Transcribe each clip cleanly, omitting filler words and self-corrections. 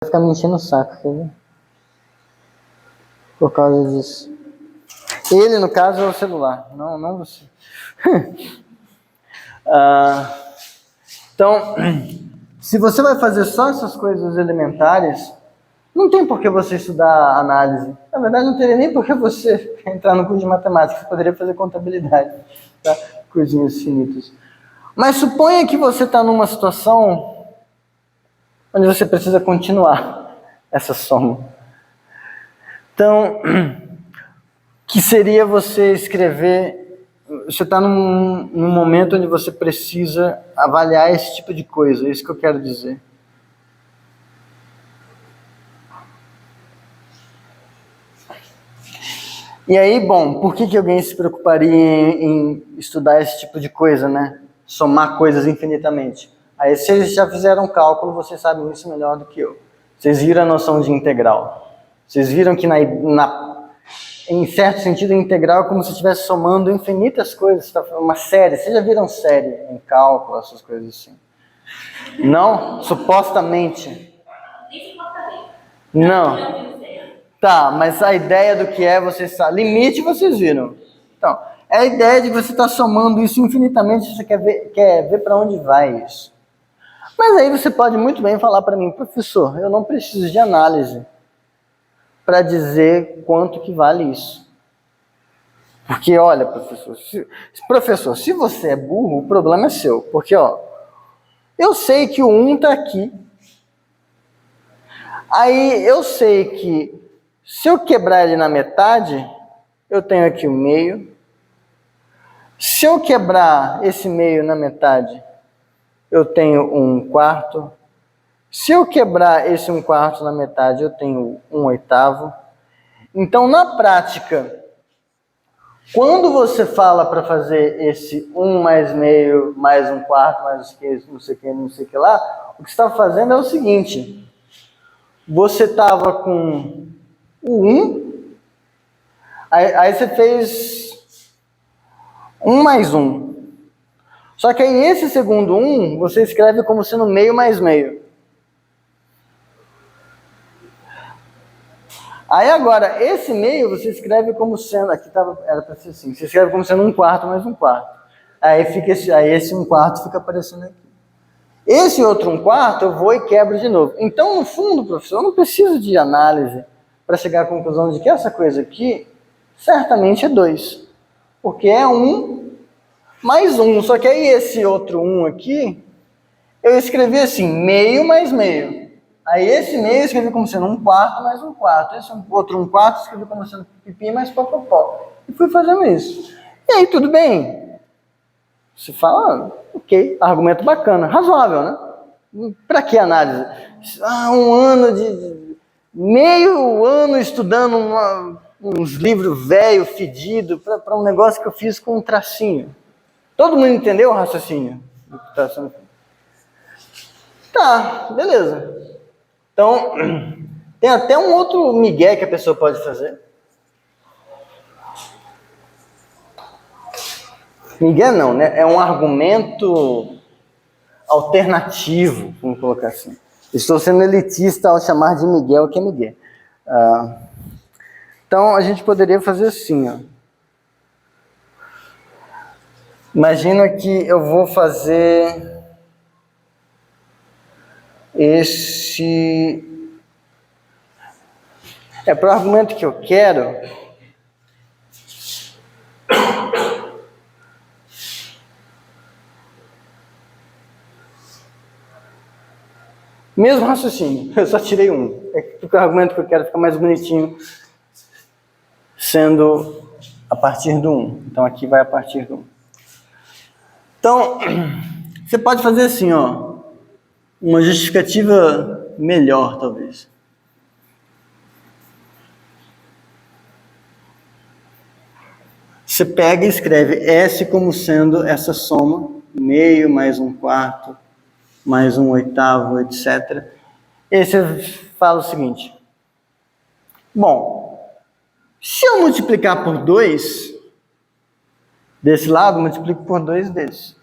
Ficar me enchendo o saco, quer ver? Por causa disso. Ele, no caso, é o celular, não você. Então, se você vai fazer só essas coisas elementares, não tem por que você estudar análise. Na verdade, não teria nem por que você entrar no curso de matemática. Você poderia fazer contabilidade, tá? Coisinhas finitas. Mas suponha que você está numa situação onde você precisa continuar essa soma. Então, que seria você escrever... Você está num momento onde você precisa avaliar esse tipo de coisa. É isso que eu quero dizer. E aí, bom, por que alguém se preocuparia em estudar esse tipo de coisa, né? Somar coisas infinitamente. Aí, se vocês já fizeram cálculo, vocês sabem isso melhor do que eu. Vocês viram a noção de integral. Vocês viram que, em certo sentido, a integral é como se estivesse somando infinitas coisas. Uma série. Vocês já viram série em cálculo, essas coisas assim? Não? Supostamente. Não. Tá, mas a ideia do que é você sabe. Limite vocês viram. Então, é a ideia de que você está somando isso infinitamente, você quer ver para onde vai isso. Mas aí você pode muito bem falar para mim, professor, eu não preciso de análise para dizer quanto que vale isso. Porque, olha, professor, se você é burro, o problema é seu. Porque, eu sei que o 1 está aqui. Aí eu sei que se eu quebrar ele na metade, eu tenho aqui o meio. Se eu quebrar esse meio na metade, eu tenho 1/4. Se eu quebrar esse 1/4 na metade, eu tenho 1/8. Então, na prática, quando você fala para fazer esse 1 mais meio, mais 1/4, mais não sei o que lá, o que você está fazendo é o seguinte. Você estava com o 1, aí você fez 1 mais 1. Só que aí esse segundo 1, você escreve como sendo meio mais meio. Aí agora, esse meio você escreve como sendo, aqui era para ser assim, você escreve como sendo 1/4 mais 1/4. Aí esse 1/4 fica aparecendo aqui. Esse outro 1/4 eu vou e quebro de novo. Então, no fundo, professor, eu não preciso de análise para chegar à conclusão de que essa coisa aqui certamente é 2. Porque é 1 mais 1. Só que aí esse outro 1 aqui, eu escrevi assim, meio mais meio. Aí esse meio eu escrevi como sendo 1/4 mais 1/4. Esse outro 1/4 eu escrevi como sendo pipi mais popopó. E fui fazendo isso. E aí, tudo bem. Você fala, ok, argumento bacana, razoável, né? Para que análise? Meio ano estudando uns livros velho, fedido, para um negócio que eu fiz com um tracinho. Todo mundo entendeu o raciocínio? Tá, beleza. Então, tem até um outro migué que a pessoa pode fazer. Migué não, né? É um argumento alternativo, vamos colocar assim. Estou sendo elitista ao chamar de Miguel que é Miguel. Então, a gente poderia fazer assim, Imagina que eu vou fazer esse... para o argumento que eu quero... Mesmo raciocínio, eu só tirei um. Porque o argumento que eu quero fica mais bonitinho, sendo a partir do 1. Então, aqui vai a partir do 1. Então, você pode fazer assim, uma justificativa melhor, talvez. Você pega e escreve S como sendo essa soma, meio mais 1/4, mais 1/8, etc. E aí você fala o seguinte. Bom, se eu multiplicar por 2, desse lado, multiplico por 2 desse.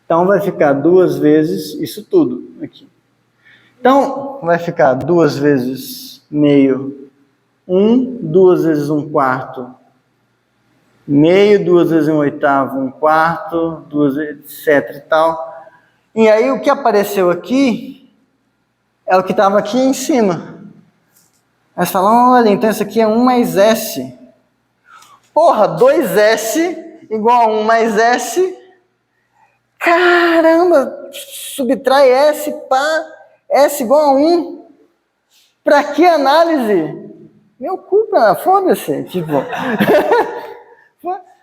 Então vai ficar 2 vezes isso tudo aqui. Então, vai ficar 2 vezes meio, 1, 2 vezes 1/4, meio, 2 vezes 1/8, 1/4, 2 vezes, etc e tal. E aí o que apareceu aqui é o que estava aqui em cima. Aí você fala, olha, então isso aqui é 1 mais S. Porra, 2S igual a 1 mais S. Caramba, subtrai S, pá, S igual a 1. Pra que análise? Meu culpa, foda-se. Tipo...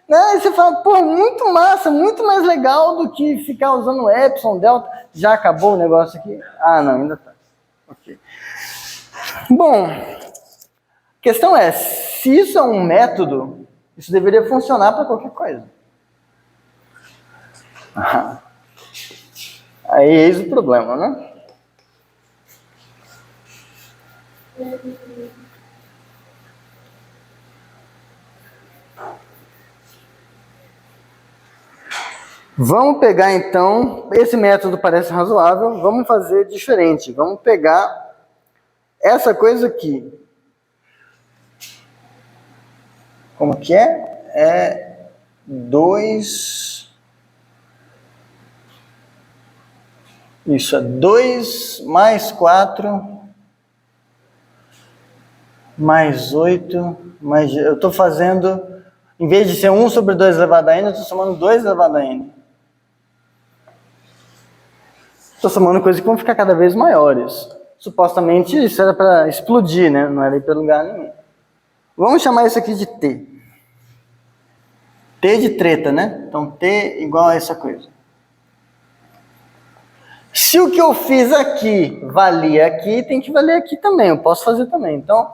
Aí você fala, pô, muito massa, muito mais legal do que ficar usando Epsilon, Delta. Já acabou o negócio aqui? Ah, não, ainda tá. Ok. Bom, a questão é, se isso é um método, isso deveria funcionar para qualquer coisa. Aí eis o problema, né? Vamos pegar então, esse método parece razoável, vamos fazer diferente. Vamos pegar essa coisa aqui. Como que é? É 2... Isso, é 2 mais 4 mais 8 mais... Eu estou fazendo, em vez de ser 1 sobre 2 elevado a n, eu estou somando 2 elevado a n. Estou somando coisas que vão ficar cada vez maiores. Supostamente isso era para explodir, né? Não era ir para lugar nenhum. Vamos chamar isso aqui de T. T de treta, né? Então T igual a essa coisa. Se o que eu fiz aqui valia aqui, tem que valer aqui também. Eu posso fazer também. Então,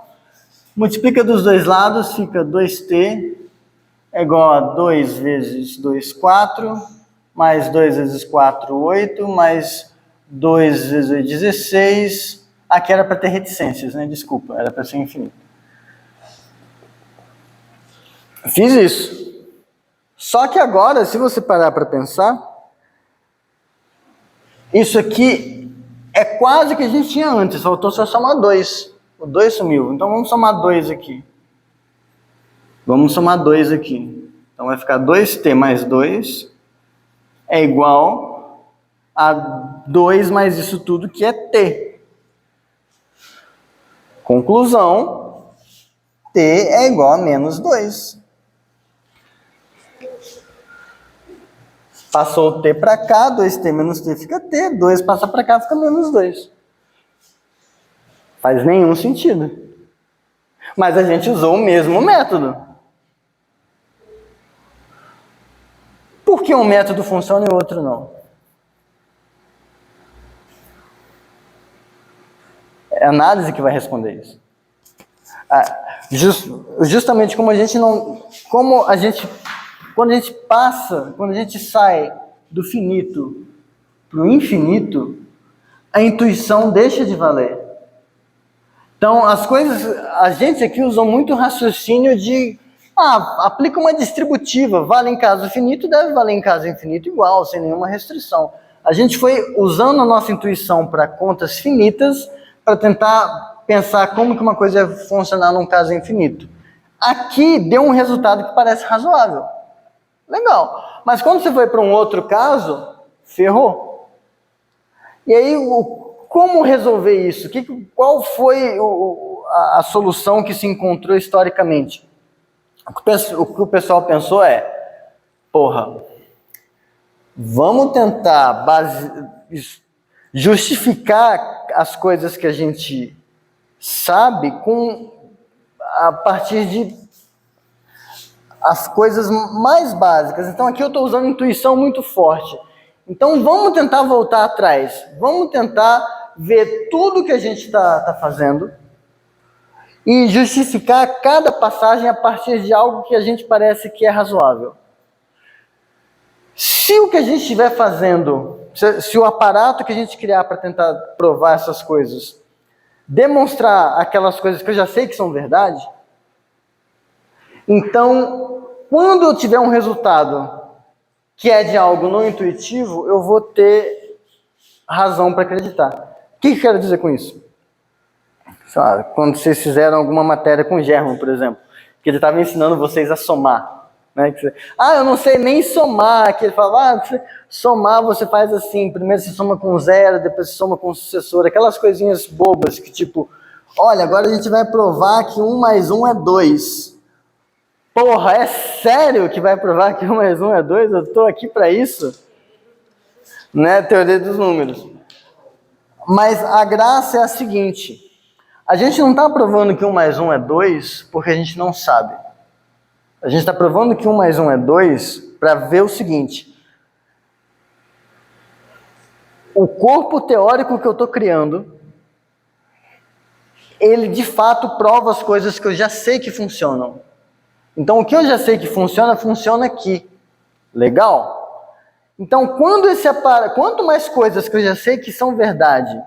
multiplica dos dois lados, fica 2T é igual a 2 vezes 2, 4, mais 2 vezes 4, 8, mais 2 vezes 8, 16. Aqui era para ter reticências, né? Desculpa, era para ser infinito. Fiz isso. Só que agora, se você parar para pensar, isso aqui é quase que a gente tinha antes, faltou só somar 2. O 2 sumiu, então vamos somar 2 aqui. Vamos somar 2 aqui. Então vai ficar 2T mais 2 é igual a 2 mais isso tudo que é T. Conclusão, T é igual a menos 2. Passou o T para cá, 2T menos T fica T, 2 passa para cá, fica menos 2. Faz nenhum sentido. Mas a gente usou o mesmo método. Por que um método funciona e o outro não? É a análise que vai responder isso. Justamente como a gente não... Como a gente... Quando a gente passa, quando a gente sai do finito para o infinito, a intuição deixa de valer. Então, as coisas... A gente aqui usou muito raciocínio de... aplica uma distributiva, vale em caso finito, deve valer em caso infinito igual, sem nenhuma restrição. A gente foi usando a nossa intuição para contas finitas, para tentar pensar como que uma coisa ia funcionar num caso infinito. Aqui deu um resultado que parece razoável. Legal. Mas quando você foi para um outro caso, ferrou. E aí, como resolver isso? Qual foi a solução que se encontrou historicamente? O que o pessoal pensou é, porra, vamos tentar justificar as coisas que a gente sabe a partir de as coisas mais básicas. Então aqui eu estou usando intuição muito forte. Então vamos tentar voltar atrás. Vamos tentar ver tudo que a gente está fazendo e justificar cada passagem a partir de algo que a gente parece que é razoável. Se o que a gente estiver fazendo, se o aparato que a gente criar para tentar provar essas coisas demonstrar aquelas coisas que eu já sei que são verdade, então, quando eu tiver um resultado que é de algo não intuitivo, eu vou ter razão para acreditar. que eu quero dizer com isso? Sei lá, quando vocês fizeram alguma matéria com o German, por exemplo, que ele estava ensinando vocês a somar. Né? Eu não sei nem somar. Que ele falava, somar você faz assim, primeiro você soma com zero, depois você soma com o sucessor, aquelas coisinhas bobas que tipo, olha, agora a gente vai provar que 1 mais 1 é 2. Porra, é sério que vai provar que 1 mais 1 é 2? Eu estou aqui para isso? Né? Teoria dos números. Mas a graça é a seguinte, a gente não está provando que 1 mais 1 é 2 porque a gente não sabe. A gente está provando que 1 mais 1 é 2 para ver o seguinte, o corpo teórico que eu estou criando, ele de fato prova as coisas que eu já sei que funcionam. Então o que eu já sei que funciona, funciona aqui. Legal? Então quanto mais coisas que eu já sei que são verdade,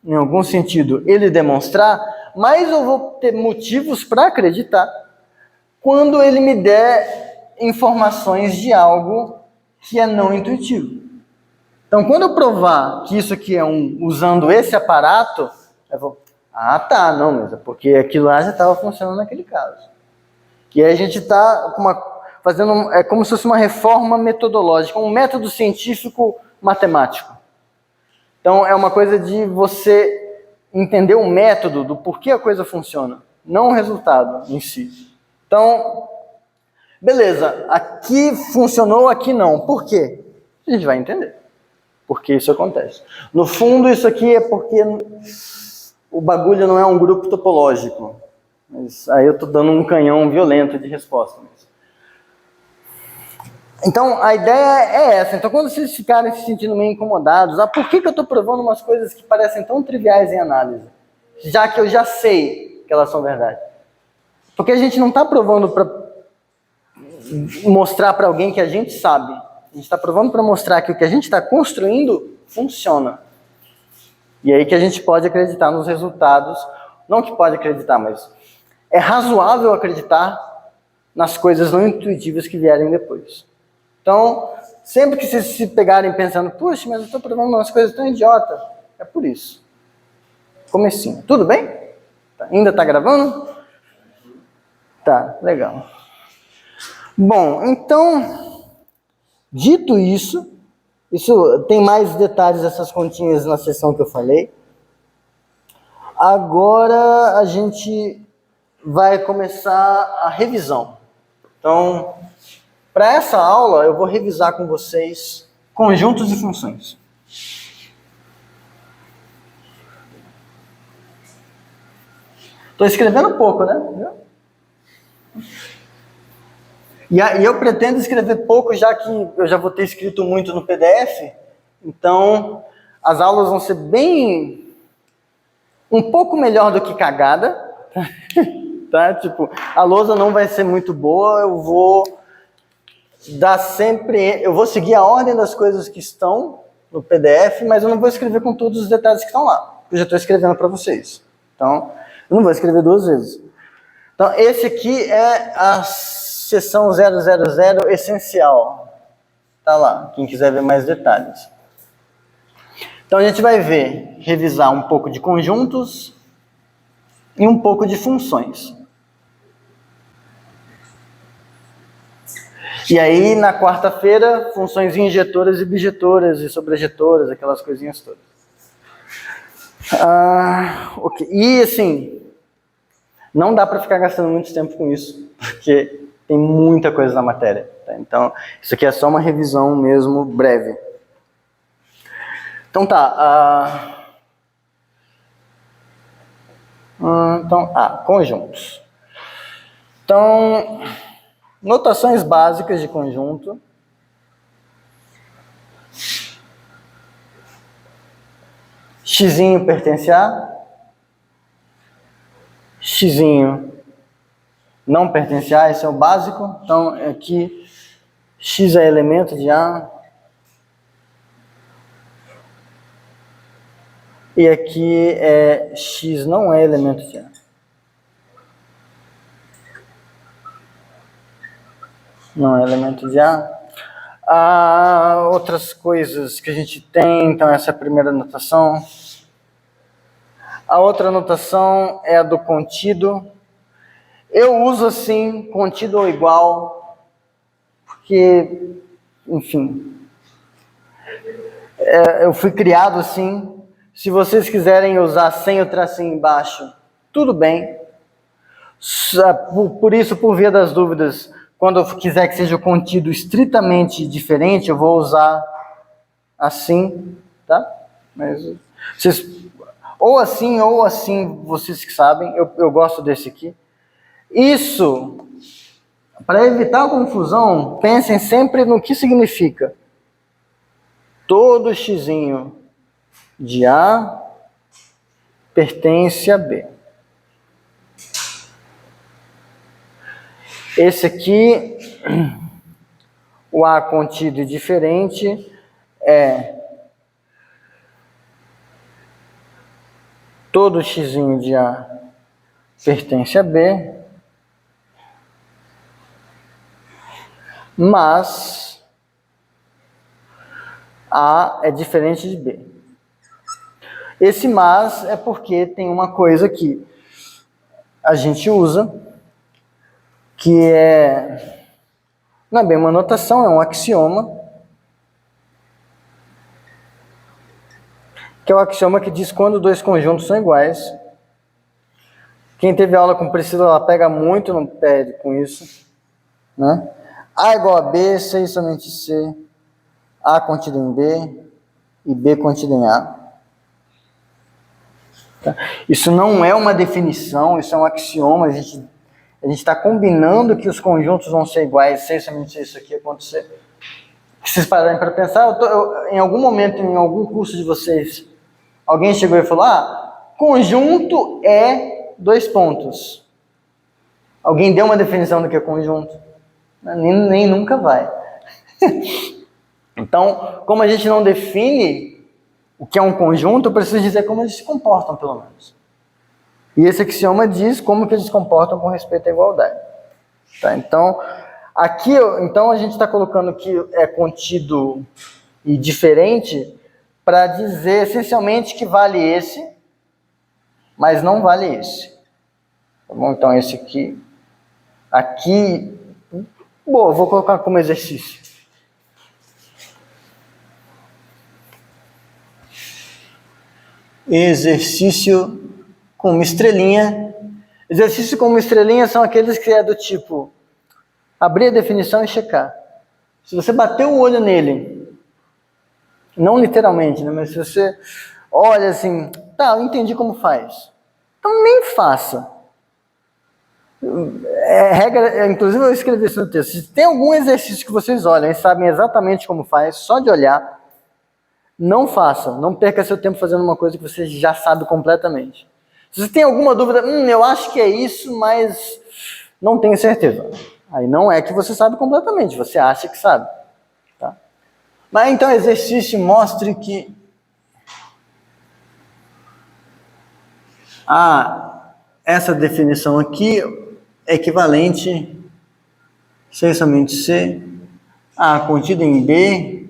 em algum sentido, ele demonstrar, mais eu vou ter motivos para acreditar quando ele me der informações de algo que é não intuitivo. Então, quando eu provar que isso aqui é usando esse aparato, eu vou, não, mas é porque aquilo lá já estava funcionando naquele caso. E aí a gente está fazendo, é como se fosse uma reforma metodológica, um método científico matemático. Então, é uma coisa de você entender o método do porquê a coisa funciona, não o resultado em si. Então, beleza, aqui funcionou, aqui não. Por quê? A gente vai entender por que isso acontece. No fundo, isso aqui é porque o bagulho não é um grupo topológico. Mas aí eu estou dando um canhão violento de resposta. Então, a ideia é essa. Então, quando vocês ficarem se sentindo meio incomodados, por que eu estou provando umas coisas que parecem tão triviais em análise? Já que eu já sei que elas são verdade. Porque a gente não está provando para mostrar para alguém que a gente sabe. A gente está provando para mostrar que o que a gente está construindo funciona. E aí que a gente pode acreditar nos resultados. Não que pode acreditar, mas é razoável acreditar nas coisas não intuitivas que vierem depois. Então, sempre que vocês se pegarem pensando, puxa, mas eu estou provando umas coisas tão idiotas, é por isso. Comecinho. Tudo bem? Ainda está gravando? Tá, legal. Bom, então, dito isso tem mais detalhes dessas continhas na sessão que eu falei. Agora a gente vai começar a revisão. Então, para essa aula eu vou revisar com vocês conjuntos e funções. Estou escrevendo pouco, né? E eu pretendo escrever pouco, já que eu já vou ter escrito muito no PDF. Então, as aulas vão ser um pouco melhor do que cagada. Tá? Tipo, a lousa não vai ser muito boa, eu vou seguir a ordem das coisas que estão no PDF, mas eu não vou escrever com todos os detalhes que estão lá. Eu já estou escrevendo para vocês. Então, eu não vou escrever 2 vezes. Então, esse aqui é a seção 000 essencial. Tá lá, quem quiser ver mais detalhes. Então, a gente vai revisar um pouco de conjuntos e um pouco de funções. E aí, na quarta-feira, funções injetoras e bijetoras e sobrejetoras, aquelas coisinhas todas. Ok. E, assim, não dá para ficar gastando muito tempo com isso, porque tem muita coisa na matéria. Tá? Então, isso aqui é só uma revisão mesmo breve. Então, tá. Conjuntos. Então, notações básicas de conjunto. Xzinho pertence a. Xzinho não pertence a, esse é o básico. Então, aqui, X é elemento de A. E aqui, X não é elemento de A. Não é elemento de A. Outras coisas que a gente tem, então essa é a primeira notação. A outra notação é a do contido. Eu uso assim, contido ou igual, porque, enfim, eu fui criado assim. Se vocês quiserem usar sem o tracinho embaixo, tudo bem. Por isso, por via das dúvidas, quando eu quiser que seja o contido estritamente diferente, eu vou usar assim, tá? Mas vocês, ou assim, vocês que sabem, eu gosto desse aqui. Isso, para evitar a confusão, pensem sempre no que significa. Todo xizinho de A pertence a B. Esse aqui, o A contido e diferente, é todo xizinho de A pertence a B, mas A é diferente de B. Esse mas é porque tem uma coisa que a gente usa, que não é bem uma notação, é um axioma, que é o axioma que diz quando dois conjuntos são iguais. Quem teve aula com Priscila, ela pega muito no pé com isso, né? A igual a B, C e somente C, A contido em B e B contido em A. Tá? Isso não é uma definição, isso é um axioma, a gente está combinando que os conjuntos vão ser iguais, C e somente C, isso aqui acontecer. Se vocês pararem para pensar, em algum momento, em algum curso de vocês, alguém chegou e falou, conjunto é dois pontos. Alguém deu uma definição do que é conjunto? Nem nunca vai. Então, como a gente não define o que é um conjunto, eu preciso dizer como eles se comportam, pelo menos. E esse axioma diz como que eles se comportam com respeito à igualdade. Tá? Então, aqui então a gente está colocando que é contido e diferente para dizer essencialmente que vale esse, mas não vale esse. Tá bom? Então, esse aqui, bom, eu vou colocar como exercício. Exercício com uma estrelinha. Exercício com uma estrelinha são aqueles que é do tipo abrir a definição e checar. Se você bater o olho nele, não literalmente, né, mas se você olha assim, tá, eu entendi como faz. Então nem faça. Regra, inclusive eu escrevi isso no texto. Se tem algum exercício que vocês olham e sabem exatamente como faz, só de olhar, não faça. Não perca seu tempo fazendo uma coisa que você já sabe completamente. Se você tem alguma dúvida, eu acho que é isso, mas não tenho certeza. Aí não é que você sabe completamente, você acha que sabe. Tá? Mas então exercício mostre que essa definição aqui é equivalente C somente C, A contido em B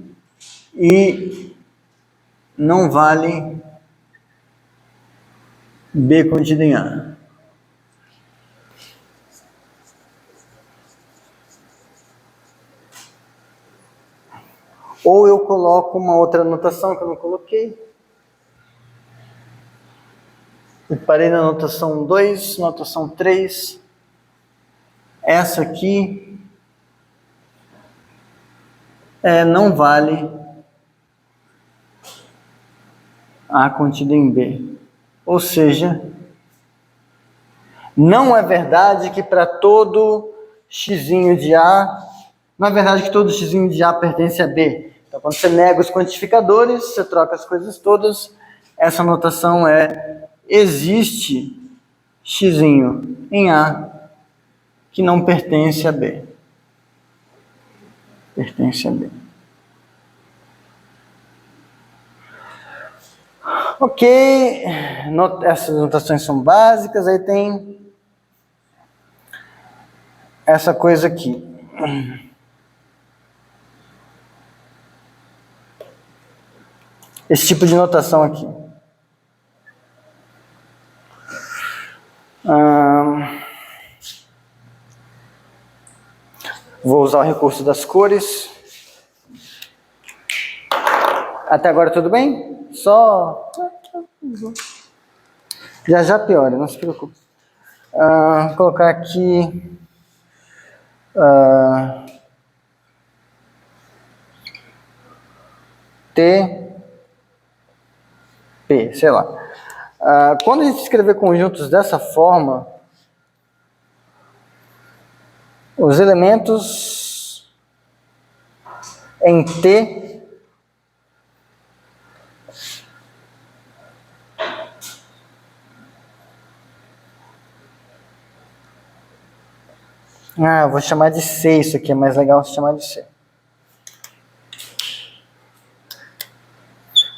e não vale B contido em A. Ou eu coloco uma outra anotação que eu não coloquei. Eu parei na anotação 2, anotação 3. Essa aqui não vale A contido em B. Ou seja, não é verdade que para todo xizinho de A, não é verdade que todo xizinho de A pertence a B. Então, quando você nega os quantificadores, você troca as coisas todas, essa notação existe xizinho em A que não pertence a B. Pertence a B. Ok, essas notações são básicas, aí tem essa coisa aqui. Esse tipo de notação aqui. Vou usar o recurso das cores. Até agora tudo bem? Só... Já piora, não se preocupe. Vou colocar aqui... P, sei lá. Quando a gente escrever conjuntos dessa forma, os elementos em T vou chamar de C, isso aqui é mais legal se chamar de C.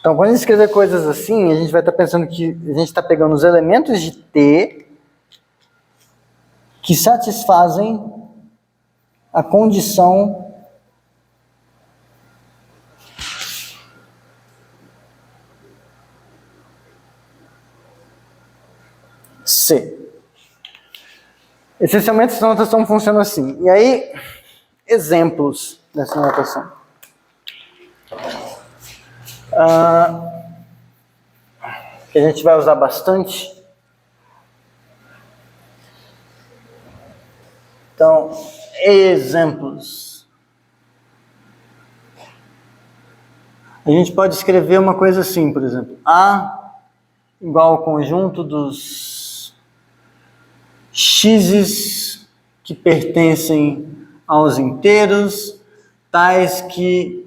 Então, quando a gente escrever coisas assim, a gente vai estar pensando que a gente está pegando os elementos de T que satisfazem a condição C. Essencialmente, essa notação funciona assim. E aí, exemplos dessa notação. Que a gente vai usar bastante. Então, exemplos. A gente pode escrever uma coisa assim, por exemplo. A igual ao conjunto dos x's que pertencem aos inteiros, tais que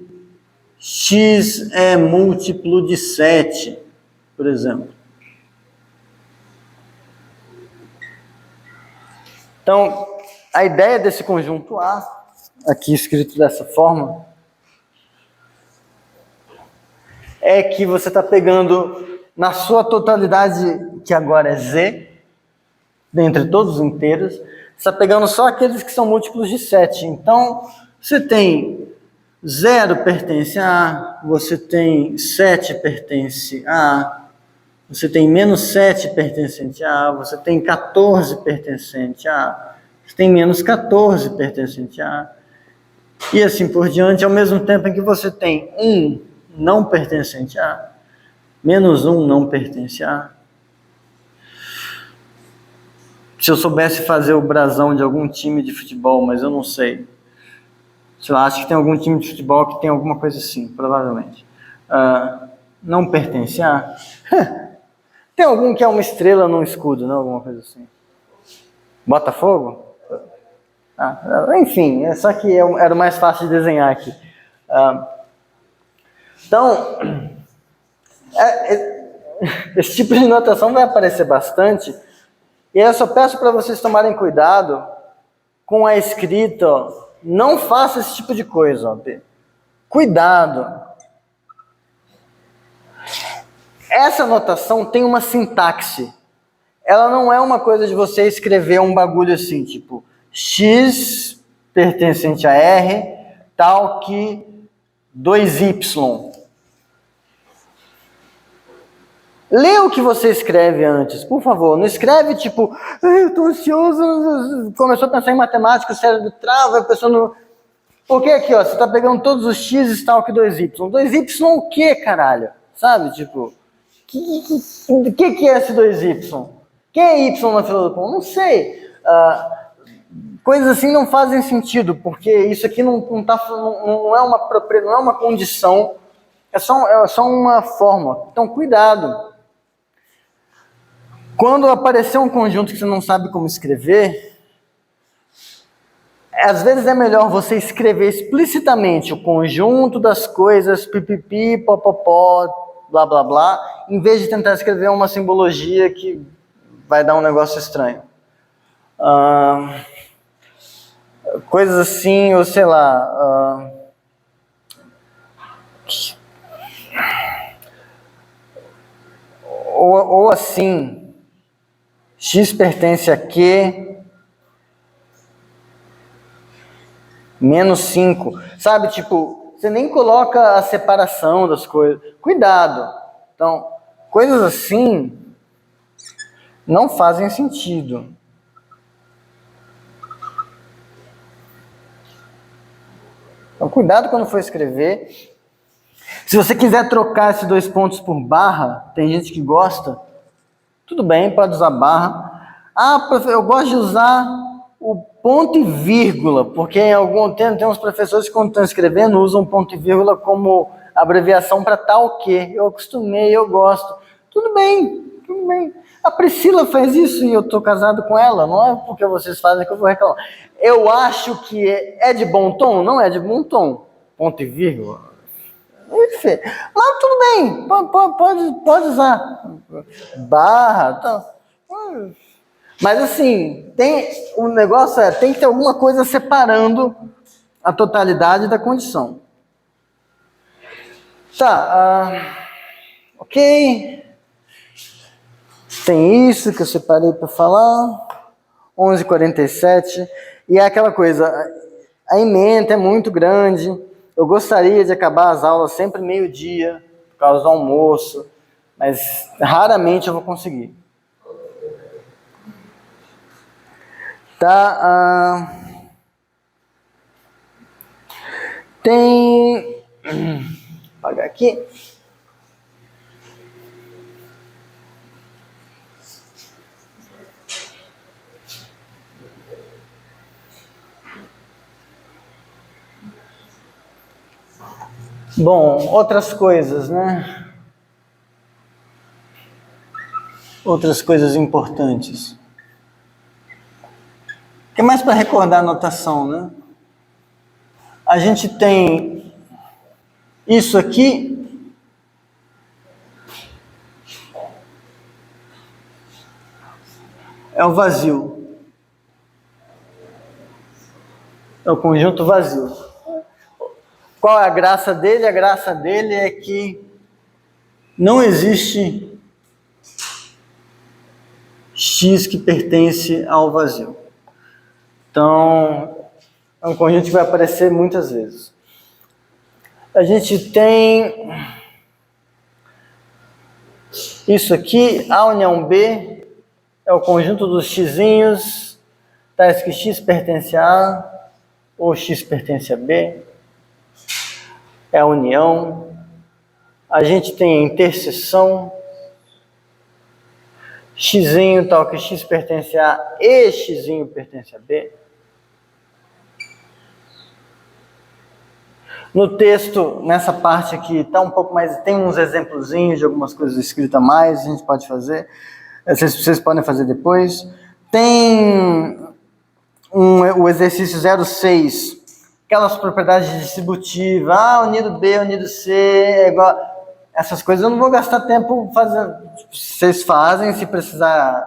x é múltiplo de 7, por exemplo. Então, a ideia desse conjunto A, aqui escrito dessa forma, é que você está pegando na sua totalidade, que agora é Z, dentre todos os inteiros, você está pegando só aqueles que são múltiplos de 7. Então, você tem 0 pertence a A, você tem 7 pertence a A, você tem menos 7 pertencente a A, você tem 14 pertencente a A, você tem menos 14 pertencente a A, e assim por diante, ao mesmo tempo em que você tem 1 não pertencente a A, menos 1 não pertence a A. Se eu soubesse fazer o brasão de algum time de futebol, mas eu não sei. Sei lá, acho que tem algum time de futebol que tem alguma coisa assim, provavelmente. Não pertence a... Tem algum que é uma estrela num escudo, não? Alguma coisa assim. Botafogo? Enfim, é só que era o mais fácil de desenhar aqui. Então, esse tipo de notação vai aparecer bastante. E eu só peço para vocês tomarem cuidado com a escrita. Não faça esse tipo de coisa. Cuidado. Essa notação tem uma sintaxe. Ela não é uma coisa de você escrever um bagulho assim, tipo x pertencente a R, tal que 2y. Lê o que você escreve antes, por favor. Não escreve tipo, eu tô ansioso, começou a pensar em matemática, o cérebro trava, a pessoa não... Porque aqui, ó, você tá pegando todos os x tal que 2y. 2y o que, caralho? Sabe, tipo, o que é esse 2y? Quem é y na fila do pão? Não sei. Coisas assim não fazem sentido, porque isso aqui não é uma condição, é só uma forma. Então, cuidado. Quando aparecer um conjunto que você não sabe como escrever, às vezes é melhor você escrever explicitamente o conjunto das coisas, pipipi, popopó, blá, blá, blá, em vez de tentar escrever uma simbologia que vai dar um negócio estranho. Coisas assim, ou sei lá... ou assim... X pertence a Q, menos 5. Sabe, tipo, você nem coloca a separação das coisas. Cuidado. Então, coisas assim não fazem sentido. cuidado quando for escrever. Se você quiser trocar esses 2 pontos por barra, tem gente que gosta, tudo bem, pode usar barra. Ah, eu gosto de usar o ponto e vírgula, porque tem uns professores que quando estão escrevendo usam ponto e vírgula como abreviação para tal que. Eu acostumei, eu gosto. Tudo bem, tudo bem. A Priscila fez isso e eu estou casado com ela, não é porque vocês fazem que eu vou reclamar. Eu acho que é de bom tom, não é de bom tom. Ponto e vírgula. Enfim, mas tudo bem, pode usar. Barra, tá. Mas assim, o negócio tem que ter alguma coisa separando a totalidade da condição. Tá, ok. Tem isso que eu separei para falar. 11h47. E é aquela coisa, a ementa é muito grande. Eu gostaria de acabar as aulas sempre meio-dia, por causa do almoço, mas raramente eu vou conseguir. Tá, tem... Vou apagar aqui. Bom, outras coisas, né? Outras coisas importantes. O que mais para recordar a notação, né? A gente tem isso aqui. É o vazio. É o conjunto vazio. Qual é a graça dele? A graça dele é que não existe X que pertence ao vazio. Então, é um conjunto que vai aparecer muitas vezes. A gente tem isso aqui, A união B é o conjunto dos xzinhos, tais que X pertence a A ou X pertence a B. É a união. A gente tem a interseção, xzinho tal que X pertence a A e xzinho pertence a B. No texto, nessa parte aqui, está um pouco mais, tem uns exemplozinhos de algumas coisas escritas a mais, a gente pode fazer, vocês podem fazer depois. Tem o exercício 06, aquelas propriedades distributivas, unido B, unido C, é igual, essas coisas eu não vou gastar tempo fazendo, vocês fazem, se precisar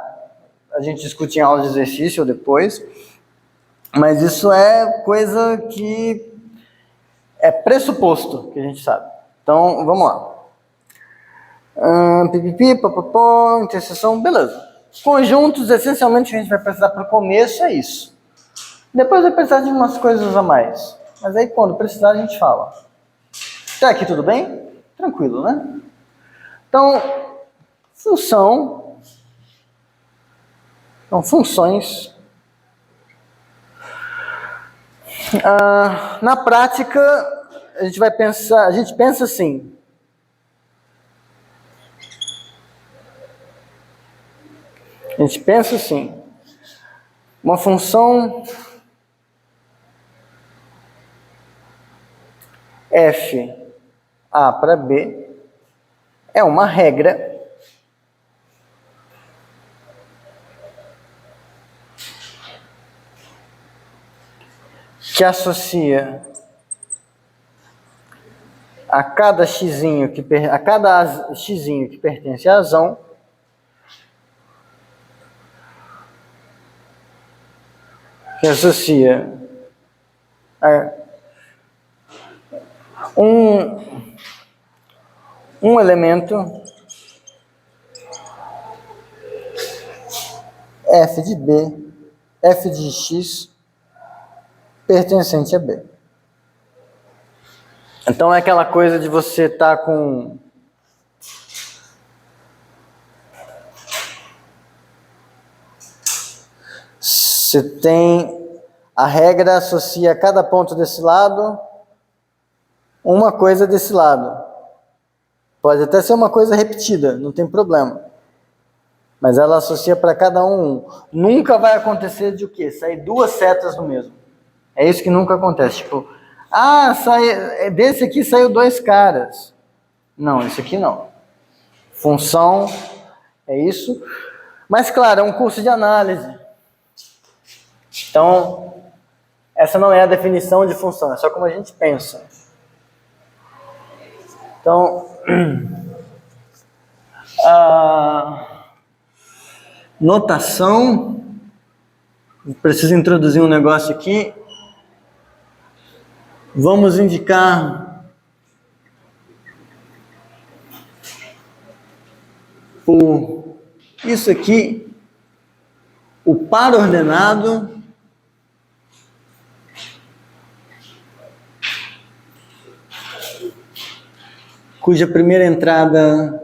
a gente discute em aula de exercício ou depois, mas isso é coisa que é pressuposto que a gente sabe. Então, vamos lá. Pipipi, papapó, interseção, beleza. Conjuntos, essencialmente, que a gente vai precisar para o começo é isso. Depois vai precisar de umas coisas a mais. Mas aí, quando precisar, a gente fala. Até aqui tudo bem? Tranquilo, né? Então, funções. Na prática, a gente pensa assim. A gente pensa assim. Uma função f a para b é uma regra que associa a cada xzinho que pertence à azão que associa a um elemento f de b, f de x pertencente a b. Então é aquela coisa de você estar com você tem a regra associa cada ponto desse lado uma coisa desse lado. Pode até ser uma coisa repetida, não tem problema. Mas ela associa para cada um. Nunca vai acontecer de o quê? Sair duas setas do mesmo. É isso que nunca acontece. Tipo, desse aqui saiu dois caras. Não, isso aqui não. Função é isso. Mas, claro, é um curso de análise. Então, essa não é a definição de função, é só como a gente pensa. Então, a notação, preciso introduzir um negócio aqui. Vamos indicar isso aqui, o par ordenado, cuja primeira entrada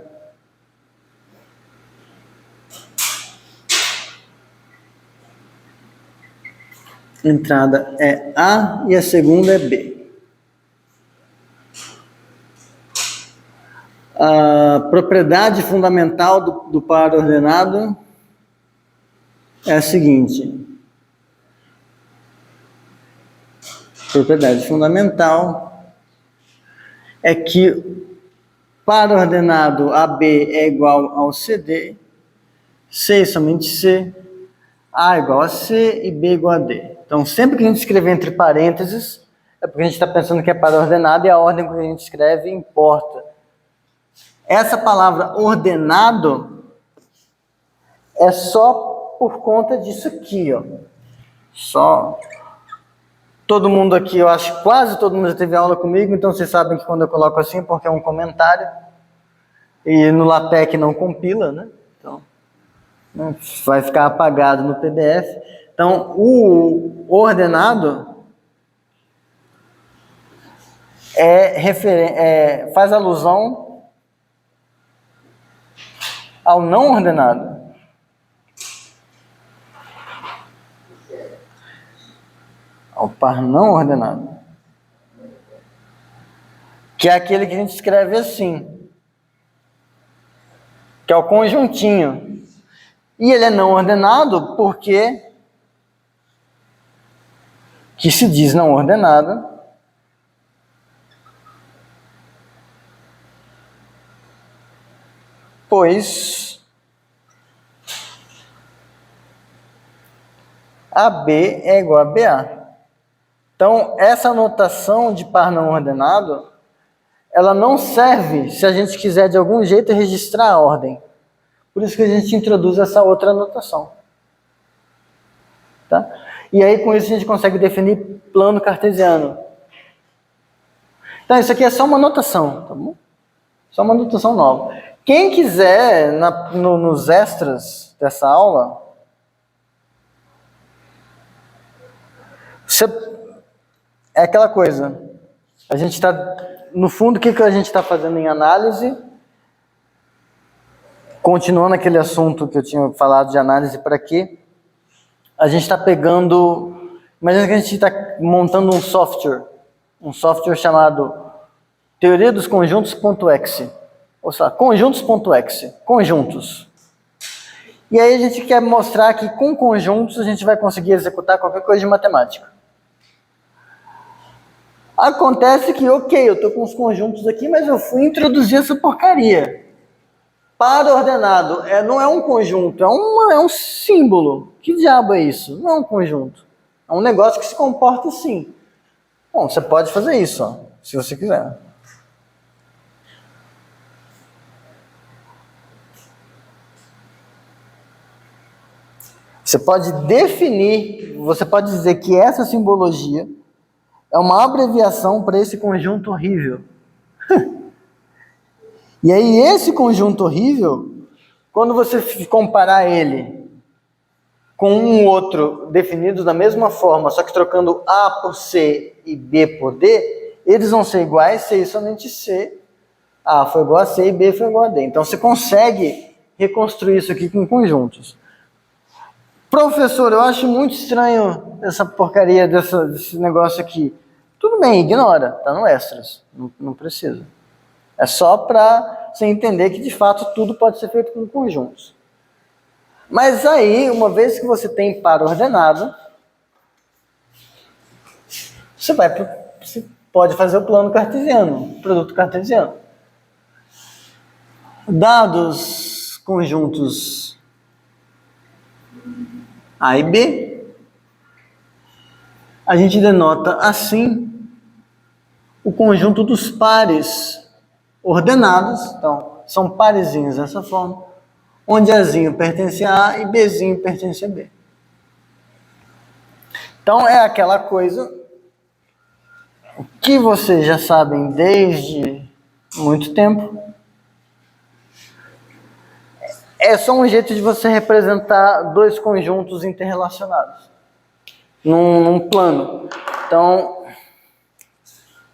é A e a segunda é B. A propriedade fundamental do par ordenado é a seguinte. Propriedade fundamental é que par ordenado AB é igual ao CD, C somente C, A igual a C e B igual a D. Então, sempre que a gente escrever entre parênteses, é porque a gente está pensando que é par ordenado e a ordem que a gente escreve importa. Essa palavra ordenado é só por conta disso aqui, ó. Só. Todo mundo aqui, eu acho que quase todo mundo já teve aula comigo, então vocês sabem que quando eu coloco assim, porque é um comentário, e no LaTeX não compila, né? Então, vai ficar apagado no PDF. Então, o ordenado faz alusão ao não ordenado. Ao par não ordenado. Que é aquele que a gente escreve assim. Que é o conjuntinho. E ele é não ordenado porque que se diz não ordenado pois AB é igual a BA. Então, essa notação de par não ordenado, ela não serve se a gente quiser de algum jeito registrar a ordem. Por isso que a gente introduz essa outra notação. Tá? E aí, com isso, a gente consegue definir plano cartesiano. Então, isso aqui é só uma notação, tá bom? Só uma notação nova. Quem quiser, nos extras dessa aula, é aquela coisa. A gente está, no fundo, o que a gente está fazendo em análise? Continuando aquele assunto que eu tinha falado de análise para quê? A gente está pegando... Imagina que a gente está montando um software chamado Teoria dos Conjuntos.exe. Ou seja, conjuntos.exe, conjuntos. E aí a gente quer mostrar que com conjuntos a gente vai conseguir executar qualquer coisa de matemática. Acontece que, ok, eu estou com os conjuntos aqui, mas eu fui introduzir essa porcaria. Par ordenado não é um conjunto, é um símbolo. Que diabo é isso? Não é um conjunto. É um negócio que se comporta assim. Bom, você pode fazer isso, ó, se você quiser. Você pode definir, você pode dizer que essa simbologia é uma abreviação para esse conjunto horrível. E aí esse conjunto horrível, quando você comparar ele com um outro definido da mesma forma, só que trocando A por C e B por D, eles vão ser iguais se somente C. A foi igual a C e B foi igual a D. Então você consegue reconstruir isso aqui com conjuntos. Professor, eu acho muito estranho essa porcaria desse negócio aqui. tudo bem, ignora, tá no extras, não precisa. É só para você entender que, de fato, tudo pode ser feito com conjuntos. Mas aí, uma vez que você tem par ordenado, você pode fazer o plano cartesiano, o produto cartesiano. Dados conjuntos A e B, a gente denota assim o conjunto dos pares ordenados. Então, são parezinhos dessa forma, onde Azinho pertence a A e Bzinho pertence a B. Então, é aquela coisa que vocês já sabem desde muito tempo. É só um jeito de você representar dois conjuntos interrelacionados num plano. Então,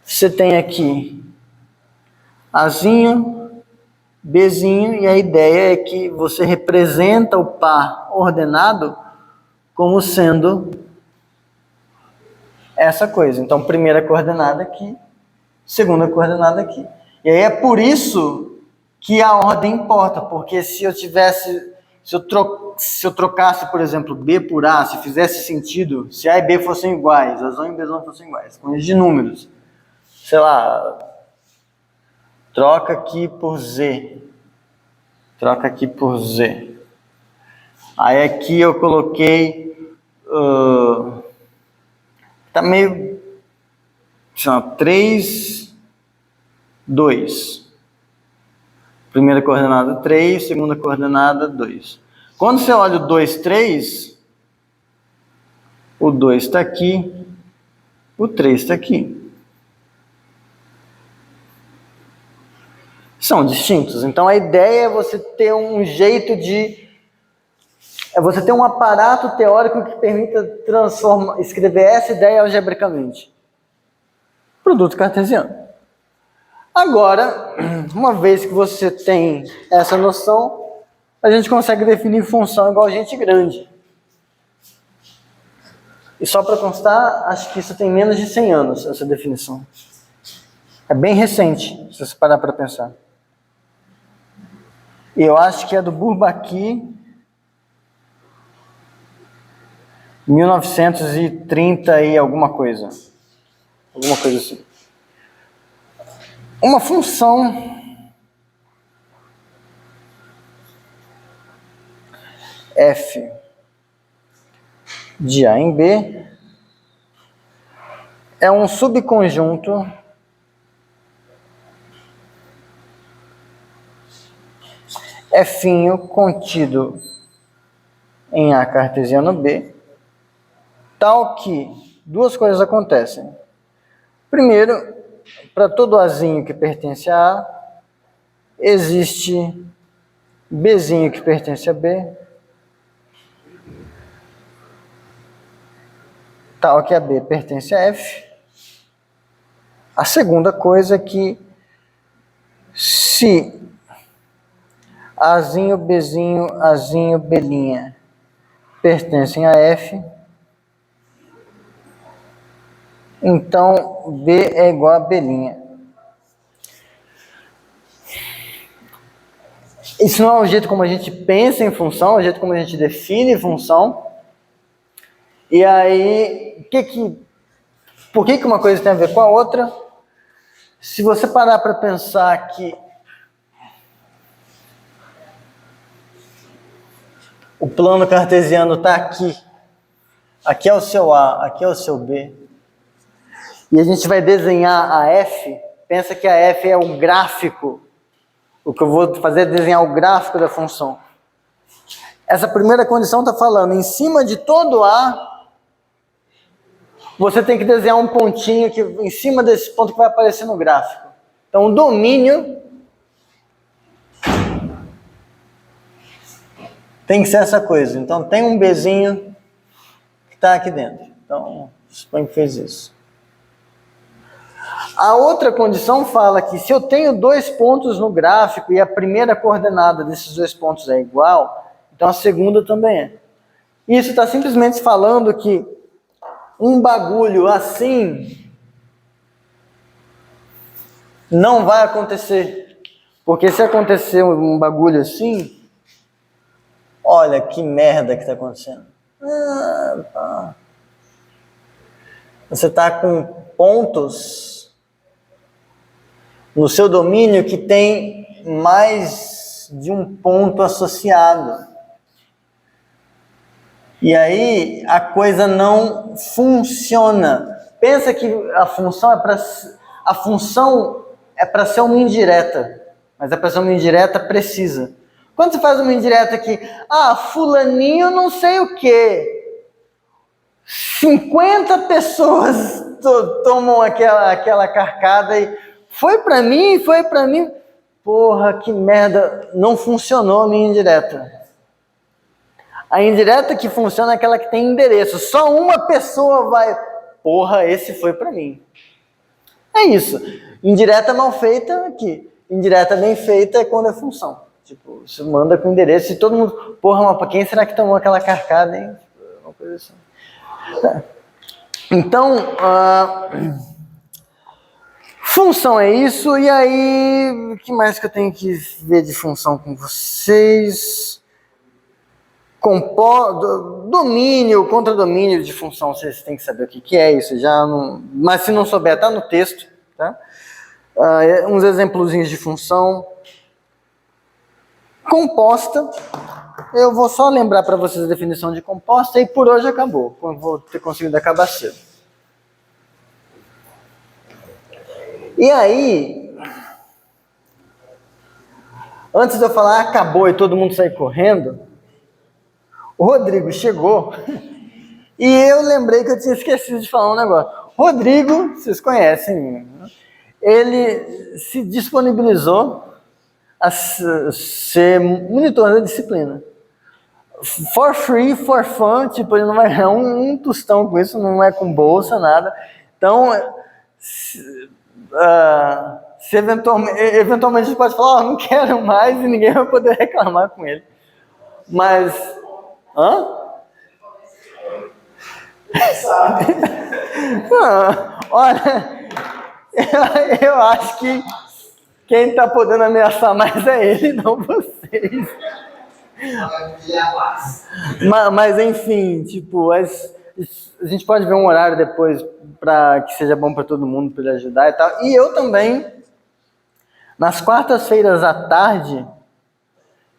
você tem aqui Azinho, Bzinho, e a ideia é que você representa o par ordenado como sendo essa coisa. Então, primeira coordenada aqui, segunda coordenada aqui. E aí é por isso que a ordem importa, porque se eu trocasse, por exemplo, B por A, se fizesse sentido, se A e B fossem iguais, Azão e Bzão fossem iguais, com de números, sei lá, troca aqui por Z, troca aqui por Z. Aí aqui eu coloquei, tá meio, sei lá, 3, 2. Primeira coordenada 3, segunda coordenada 2. Quando você olha o 2, 3, o 2 está aqui, o 3 está aqui. São distintos. Então a ideia é você ter um jeito é você ter um aparato teórico que permita escrever essa ideia algebricamente. Produto cartesiano. Agora, uma vez que você tem essa noção, a gente consegue definir função igual a gente grande. E só para constar, acho que isso tem menos de 100 anos, essa definição. É bem recente, se você parar para pensar. E eu acho que é do Bourbaki, 1930 e alguma coisa. Alguma coisa assim. Uma função f de A em B é um subconjunto F contido em A cartesiano B, tal que duas coisas acontecem. Primeiro, para todo Azinho que pertence a A, existe Bzinho que pertence a B, tal que a B pertence a F. A segunda coisa é que se Azinho, Bzinho, Azinho, Belinha pertencem a F, então B é igual a Belinha. Isso não é o jeito como a gente pensa em função, é o jeito como a gente define função. E aí, por que uma coisa tem a ver com a outra? Se você parar para pensar que o plano cartesiano está aqui, aqui é o seu A, aqui é o seu B, e a gente vai desenhar a F, pensa que a F é o gráfico, o que eu vou fazer é desenhar o gráfico da função. Essa primeira condição está falando, em cima de todo A, você tem que desenhar um pontinho que, em cima desse ponto que vai aparecer no gráfico. Então, o domínio tem que ser essa coisa. Então, tem um Bzinho que está aqui dentro. Então, suponho que fez isso. A outra condição fala que se eu tenho dois pontos no gráfico e a primeira coordenada desses dois pontos é igual, então a segunda também é. Isso está simplesmente falando que um bagulho assim Não vai acontecer. Porque se acontecer um bagulho assim, olha que merda que está acontecendo. Você está com pontos no seu domínio que tem mais de um ponto associado. E aí a coisa não funciona. Pensa que a função é para ser uma indireta, mas é para ser uma indireta precisa. Quando você faz uma indireta que, fulaninho não sei o quê, 50 pessoas tomam aquela carcada e foi pra mim. Porra, que merda, não funcionou a minha indireta. A indireta que funciona é aquela que tem endereço. Só uma pessoa vai, porra, esse foi pra mim. É isso. Indireta mal feita aqui. Indireta bem feita é quando é função. Tipo, você manda com endereço e todo mundo, porra, mas pra quem será que tomou aquela carcada, hein? Uma coisa assim. Então, função é isso. E aí, o que mais que eu tenho que ver de função com vocês? Domínio, contradomínio de função, vocês têm que saber o que é isso. Mas se não souber, está no texto. Tá? Uns exemplozinhos de função. Composta. Eu vou só lembrar para vocês a definição de composta e por hoje acabou. Vou ter conseguido acabar cedo. E aí, antes de eu falar acabou e todo mundo sair correndo, o Rodrigo chegou e eu lembrei que eu tinha esquecido de falar um negócio. Rodrigo, vocês conhecem, ele se disponibilizou a ser monitor da disciplina. For free, for fun, tipo, ele não vai ganhar um tostão com isso, não é com bolsa, nada. Então, se eventualmente a gente pode falar, não quero mais e ninguém vai poder reclamar com ele. Mas, olha, eu acho que quem está podendo ameaçar mais é ele, não vocês. Mas enfim, tipo, a gente pode ver um horário depois para que seja bom para todo mundo, para ele ajudar e tal. E eu também, nas quartas-feiras à tarde,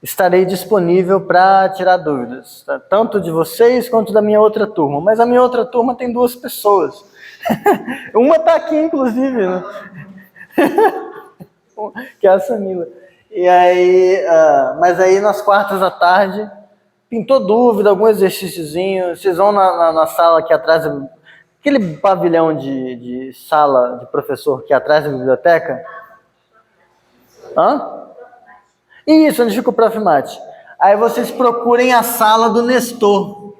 estarei disponível para tirar dúvidas, tá? Tanto de vocês quanto da minha outra turma. Mas a minha outra turma tem 2 pessoas. Uma está aqui, inclusive, né? Que é a Samila. E aí, mas aí nas quartas à tarde, pintou dúvida, algum exercíciozinho, vocês vão na sala aqui atrás, aquele pavilhão de sala de professor que é atrás da biblioteca. Isso, onde fica o Prof. Mate. Aí vocês procurem a sala do Nestor.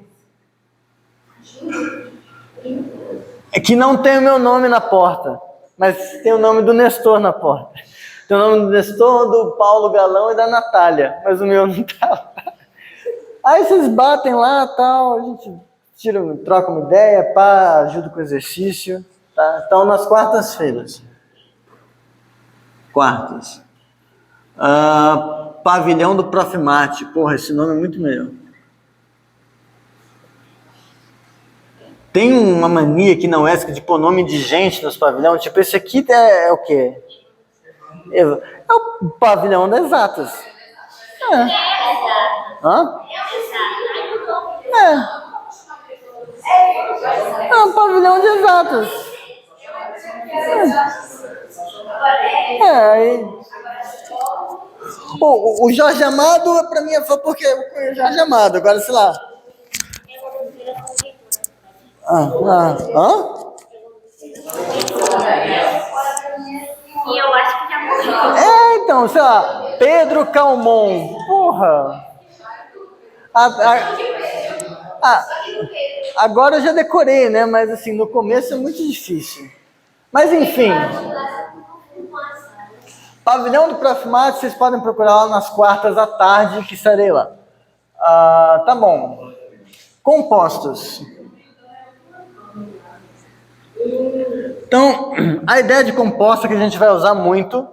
É que não tem o meu nome na porta, mas tem o nome do Nestor na porta. Tem o nome do Nestor, do Paulo Galão e da Natália, mas o meu não tá lá. Aí vocês batem lá e tal, a gente troca uma ideia, ajuda com o exercício. Tá? Então, nas quartas-feiras. Quartas. Pavilhão do Prof. Mate. Porra, esse nome é muito melhor. Tem uma mania que não é de pôr nome de gente nos pavilhões. Tipo, esse aqui é o quê? É o pavilhão das exatas. É um pavilhão de exatas. O Jorge Amado, pra mim, é porque eu conheço o Jorge Amado. Agora, sei lá. E eu acho que já morreu. Então, sei lá, Pedro Calmon. Porra. Agora eu já decorei, né? Mas assim, no começo é muito difícil. Mas enfim. Pavilhão do Prof. Mate, vocês podem procurar lá nas quartas à tarde, que estarei lá. Tá bom. Compostos. Então, a ideia de composta que a gente vai usar muito,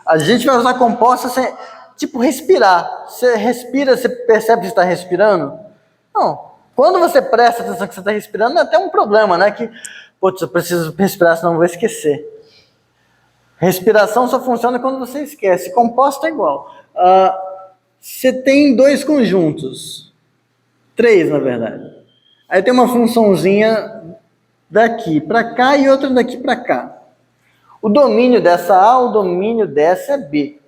a gente vai usar composta sem, tipo, respirar. Você respira, você percebe que está respirando? Não. Quando você presta atenção que você está respirando, é até um problema, né? Que, putz, eu preciso respirar, senão eu vou esquecer. Respiração só funciona quando você esquece. Composta é igual. Você tem dois conjuntos. 3, na verdade. Aí tem uma funçãozinha daqui para cá e outra daqui para cá. O domínio dessa A, o domínio dessa é B.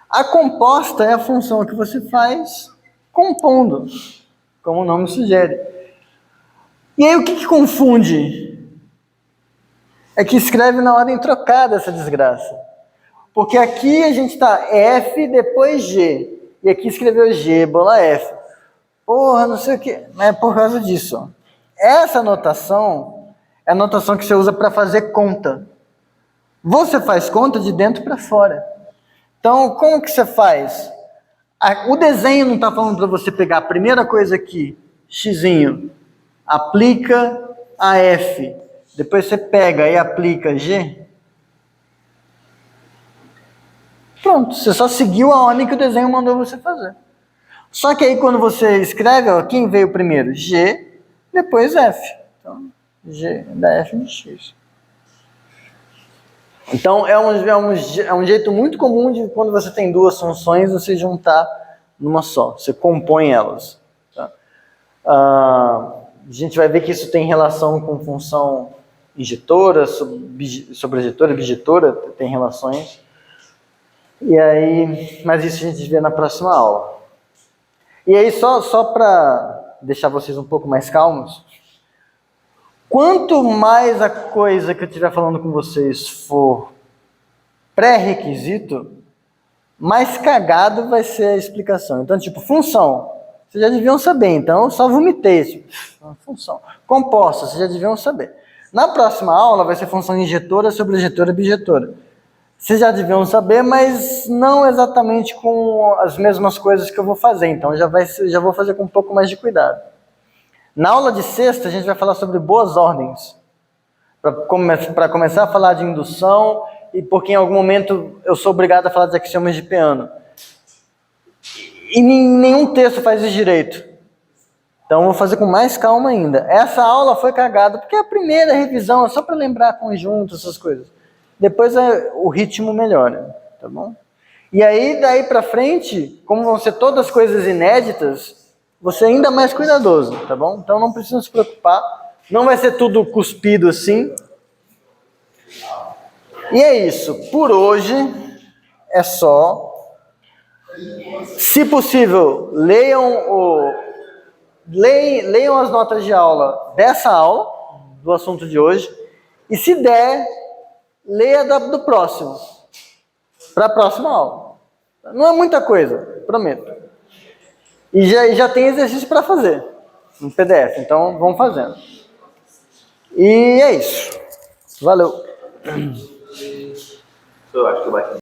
A composta é a função que você faz compondo, como o nome sugere. E aí o que confunde? É que escreve na ordem trocada essa desgraça. Porque aqui a gente está F, depois G. E aqui escreveu G, bola F. Porra, não sei o que. É por causa disso. Ó. Essa notação é a notação que você usa para fazer conta. Você faz conta de dentro para fora. Então, como que você faz? O desenho não está falando para você pegar a primeira coisa aqui, xzinho, aplica a F. Depois você pega e aplica G. Pronto, você só seguiu a ordem que o desenho mandou você fazer. Só que aí quando você escreve, ó, quem veio primeiro? G, depois F. Então, G da F de X. Então, é um jeito muito comum de quando você tem duas funções, você juntar numa só. Você compõe elas. Tá? A gente vai ver que isso tem relação com função injetora, sobrejetora, bijetora, tem relações. E aí, mas isso a gente vê na próxima aula. E aí, só para deixar vocês um pouco mais calmos, quanto mais a coisa que eu estiver falando com vocês for pré-requisito, mais cagado vai ser a explicação. Então, tipo, função, vocês já deviam saber, então eu só vomitei. Tipo, função. Composta, vocês já deviam saber. Na próxima aula vai ser função injetora, sobrejetora, bijetora. Vocês já deviam saber, mas não exatamente com as mesmas coisas que eu vou fazer. Então, já vou fazer com um pouco mais de cuidado. Na aula de sexta, a gente vai falar sobre boas ordens. Para começar a falar de indução, e porque em algum momento eu sou obrigado a falar dos axiomas de Peano. E nenhum texto faz isso direito. Então, eu vou fazer com mais calma ainda. Essa aula foi cagada, porque é a primeira revisão, é só para lembrar conjuntos, essas coisas. Depois o ritmo melhora, tá bom? E aí, daí para frente, como vão ser todas coisas inéditas, você é ainda mais cuidadoso, tá bom? Então não precisa se preocupar, não vai ser tudo cuspido assim. E é isso, por hoje é só. Se possível, leiam as notas de aula dessa aula, do assunto de hoje, e se der, leia do próximo, para a próxima aula. Não é muita coisa, prometo. E já tem exercício para fazer no PDF, então vamos fazendo. E é isso. Valeu. Eu acho que eu bati.